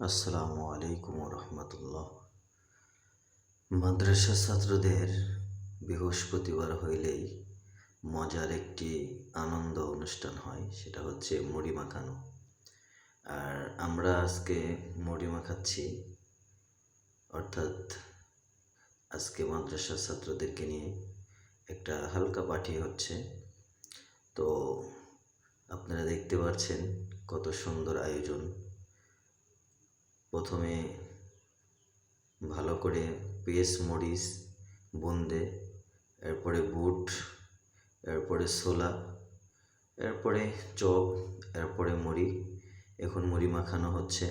আসসালামু আলাইকুম রহমতুল্লাহ। মাদ্রাসা ছাত্রদের বৃহস্পতিবার হইলেই মজার একটি আনন্দ অনুষ্ঠান হয়, সেটা হচ্ছে মুড়ি মাখানো। আর আমরা আজকে মুড়ি মাখাচ্ছি, অর্থাৎ আজকে মাদ্রাসা ছাত্রদেরকে নিয়ে একটা হালকা পার্টি হচ্ছে। তো আপনারা দেখতে পাচ্ছেন কত সুন্দর আয়োজন। প্রথমে ভালো করে পেঁয়াজ মরিচ বোঁদে, এরপরে বুট, এরপরে ছোলা, এরপরে চপ, এরপরে মুড়ি। এখন মুড়ি মাখানো হচ্ছে।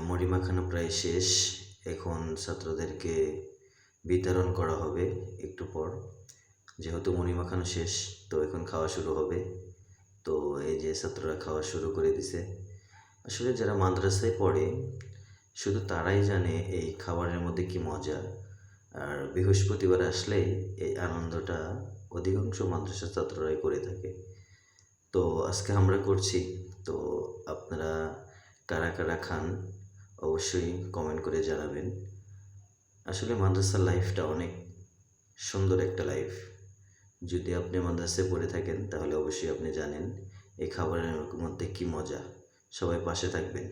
মুড়ি মাখানো প্রায় শেষ। এখন ছাত্রদেরকে বিতরণ করা হবে একটু পর। যেহেতু মুড়ি মাখানো শেষ, তো এখন খাওয়া শুরু হবে। তো এই যে ছাত্ররা খাওয়া শুরু করে দিছে। আসলে যারা মাদ্রাসায় পড়ে শুধু তারাই জানে এই খাবারের মধ্যে কি মজা। আর বৃহস্পতিবার আসলেই এই আনন্দটা অধিকাংশ মাদ্রাসা ছাত্ররাই করে থাকে। তো আজকে আমরা করছি। তো আপনারা কারা কারা খান অবশ্যই কমেন্ট করে জানাবেন। আসলে মাদ্রাসার লাইফটা অনেক সুন্দর একটা লাইফ। যদি আপনি মাদ্রাসায় পড়ে থাকেন তাহলে অবশ্যই আপনি জানেন এই খাবারের মধ্যে কি মজা। সবাই পাশে থাকবেন।